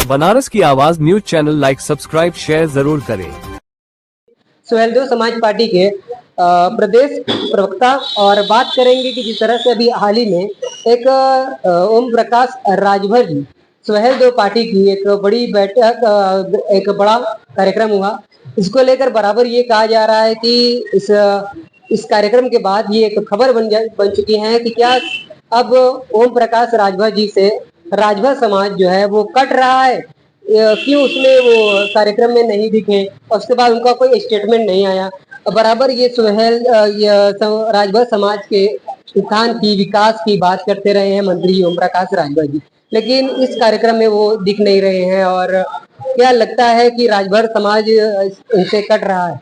बनारस की आवाज news channel like subscribe share जरूर करें। सुहेलदेव समाज पार्टी के प्रदेश प्रवक्ता और बात करेंगे कि जिस तरह से अभी हाल ही में एक ओम प्रकाश राजभर जी सुहेलदेव पार्टी की एक बड़ी बैठक एक बड़ा कार्यक्रम हुआ। इसको लेकर बराबर ये कहा जा रहा है कि इस कार्यक्रम के बाद ये एक खबर बन चुकी है कि क्या अब ओम प्रकाश राजभर जी से राजभर समाज जो है वो कट रहा है। क्यों उसमें वो कार्यक्रम में नहीं दिखे और उसके बाद उनका कोई स्टेटमेंट नहीं आया। बराबर ये राजभर समाज के उत्थान की विकास की बात करते रहे हैं मंत्री ओम प्रकाश राजभर जी, लेकिन इस कार्यक्रम में वो दिख नहीं रहे हैं। और क्या लगता है कि राजभर समाज इनसे कट रहा है?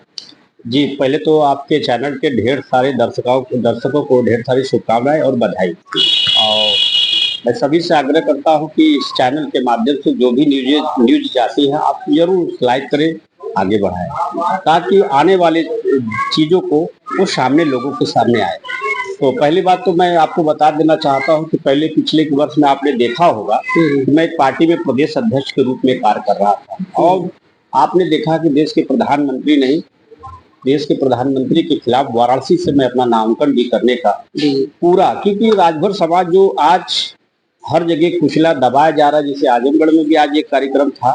जी, पहले तो आपके चैनल के ढेर सारे दर्शकों को ढेर सारी शुभकामनाएं और बधाई। और मैं सभी से आग्रह करता हूं कि इस चैनल के माध्यम से जो भी न्यूज जाती है आप जरूर लाइक करें, आगे बढ़ाएं, ताकि आने वाले चीज़ों को वो सामने लोगों के सामने आए। तो पहली बात तो मैं आपको बता देना चाहता हूं कि पहले पिछले वर्ष में आपने देखा होगा कि मैं एक पार्टी में प्रदेश अध्यक्ष के रूप में कार्य कर रहा था और आपने देखा कि देश के प्रधानमंत्री के खिलाफ वाराणसी से मैं अपना नामांकन भी करने का पूरा, क्योंकि राजभर समाज जो आज हर जगह कुचला दबाया जा रहा है। जैसे आजमगढ़ में भी आज एक कार्यक्रम था,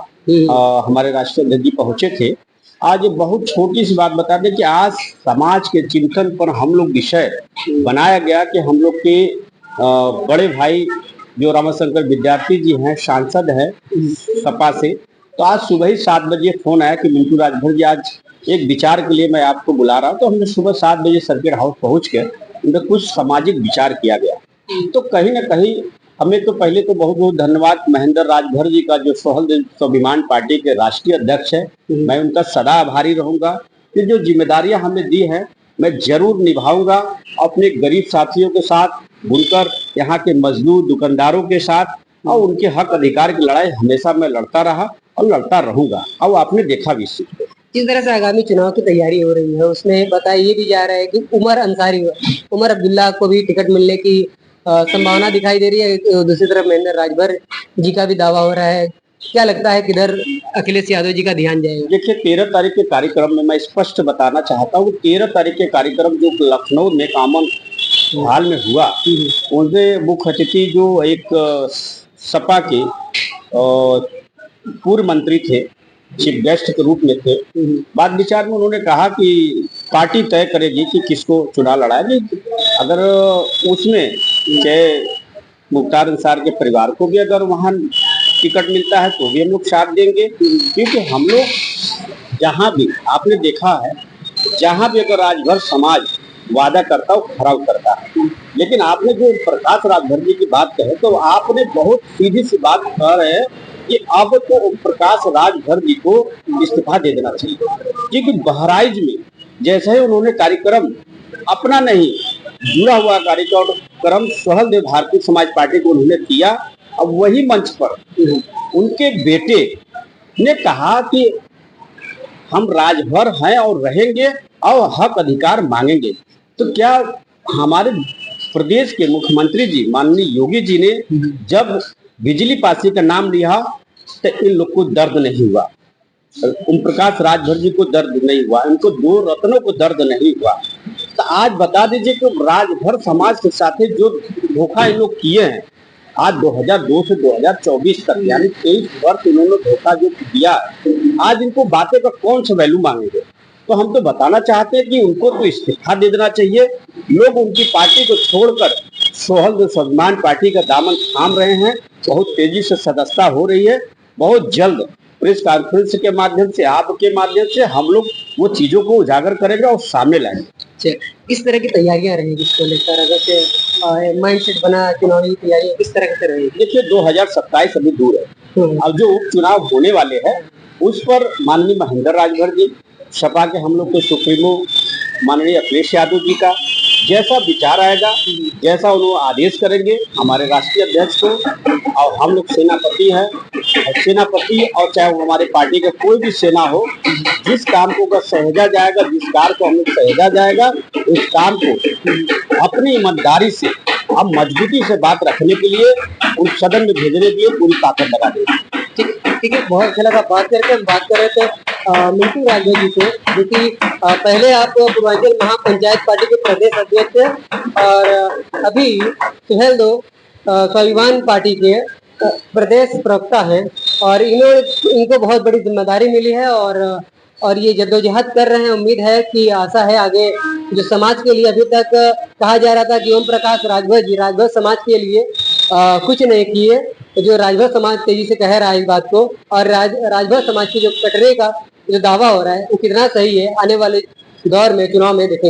हमारे राष्ट्रीय अध्यक्ष जी पहुंचे थे। आज बहुत छोटी सी बात बता दें कि आज समाज के चिंतन पर हम लोग विषय बनाया गया कि हम लोग के बड़े भाई जो रामाशंकर विद्यार्थी जी हैं, सांसद हैं सपा से, तो आज सुबह ही 7 बजे फोन आया कि मिंटू राजभर जी आज एक विचार के लिए मैं आपको बुला रहा हूँ। तो हमने सुबह 7 बजे सर्किट हाउस पहुंच कर उनका कुछ सामाजिक विचार किया गया। तो कहीं ना कहीं हमें तो पहले तो बहुत बहुत धन्यवाद महेंद्र राजभर जी का, जो सुहेलदेव स्वाभिमान पार्टी के राष्ट्रीय अध्यक्ष है। मैं उनका सदा आभारी रहूंगा कि जो जिम्मेदारियां हमें दी हैं मैं जरूर निभाऊंगा। अपने गरीब साथियों के साथ, बुनकर, यहाँ के मजदूर दुकानदारों के साथ और उनके हक अधिकार की लड़ाई हमेशा मैं लड़ता रहा और लड़ता रहूंगा। और आपने देखा भी इस चीज को। जिस तरह से आगामी चुनाव की तैयारी हो रही है उसमें बताया ये भी जा रहा है कि उमर अब्दुल्ला को भी टिकट मिलने की संभावना दिखाई दे रही है। दूसरी तरफ महेंद्र राजभर जी का भी दावा हो रहा है। क्या लगता है किधर अखिलेश यादव जी का ध्यान जाएगा? देखिए, 13 तारीख के कार्यक्रम में मैं स्पष्ट बताना चाहता हूँ। 13 तारीख के कार्यक्रम जो लखनऊ में कॉमन हाल में हुआ, उनसे मुख्य अतिथि जो एक सपा के पूर्व मंत्री थे, चीफ गेस्ट के रूप में थे। बाद विचार में उन्होंने कहा कि पार्टी तय करेगी कि किसको चुनाव लड़ाएगी। अगर उसमें चाहे मुख्तार अंसार के परिवार को भी अगर वहां टिकट मिलता है तो भी हम लोग साथ देंगे, क्योंकि हम लोग जहां भी आपने देखा है, जहां भी अगर राजभर समाज वादा करता है खरा उतरता है। लेकिन आपने जो प्रकाश राजभर जी की बात कहे तो आपने बहुत सीधी सी बात कह रहे हैं कि अब तो प्रकाश राजभर जी को इस्तीफा दे देना चाहिए, क्योंकि बहराइच में जैसे ही उन्होंने कार्यक्रम अपना नहीं जुड़ा हुआ कार्यक्रम सुहेलदेव भारतीय समाज पार्टी को उन्होंने किया। अब वही मंच पर उनके बेटे ने कहा कि हम राजभर हैं और रहेंगे और हक अधिकार मांगेंगे। तो क्या हमारे प्रदेश के मुख्यमंत्री जी माननीय योगी जी ने जब बिजली पासी का नाम लिया तो इन लोग को दर्द नहीं हुआ, ओम प्रकाश राजभर जी को दर्द नहीं हुआ, इनको 2 रत्नों को दर्द नहीं हुआ। तो आज बता दीजिए कि राजभर समाज के साथ जो धोखा इन लोग किए हैं, आज 2002 से 2024 तक यानी 23 वर्ष इन्होंने धोखा जो दिया, आज इनको बातें का कौन सा वैल्यू मांगेंगे? तो हम तो बताना चाहते हैं कि उनको तो इस्तीफा दे देना चाहिए। लोग उनकी पार्टी को छोड़कर सुहेलदेव स्वाभिमान पार्टी का दामन थाम रहे हैं। बहुत तेजी से सदस्यता हो रही है। बहुत जल्द प्रेस कॉन्फ्रेंस के माध्यम से, आपके माध्यम से हम लोग वो चीजों को उजागर करेंगे और सामने लाएंगे। इस तरह की तैयारियां रहेगी इसको लेकर, अगर माइंडसेट बना चुनावी तैयारी किस तरह से रहेगी? देखिए, 2027 अभी दूर है। अब जो उपचुनाव होने वाले हैं उस पर माननीय महेंद्र राजभर जी, सपा के हम लोग के सुप्रीमो माननीय अखिलेश यादव जी का जैसा विचार आएगा, जैसा उन्होंने आदेश करेंगे हमारे राष्ट्रीय अध्यक्ष को, और हम लोग सेनापति हैं, सेनापति और चाहे वो हमारे पार्टी का कोई भी सेना हो, जिस काम को अगर सहेजा जाएगा, जिस कार्य को हम लोग सहेजा जाएगा, उस काम को अपनी ईमानदारी से हम मजबूती से बात रखने के लिए उस सदन में भेजने के लिए पूरी ताकत लगा देंगे। ठीक है, बहुत अच्छा लगा बात करके। हम बात कर रहे थे मिंटू राजभर जी से, जो कि पहले आप पूर्वांचल महापंचायत पार्टी के प्रदेश अध्यक्ष थे और अभी सुहेलदेव स्वाभिमान पार्टी के प्रदेश प्रवक्ता हैं और इनको बहुत बड़ी जिम्मेदारी मिली है और ये जद्दोजहद कर रहे हैं। उम्मीद है कि आशा है आगे जो समाज के लिए अभी तक कहा जा रहा था कि ओम प्रकाश राजभर जी राजभर समाज के लिए कुछ नहीं किए, जो राजभर समाज तेजी से कह रहा है इस बात को, और राजभर समाज के जो कटरे का जो दावा हो रहा है वो कितना सही है आने वाले दौर में चुनाव में देखेंगे।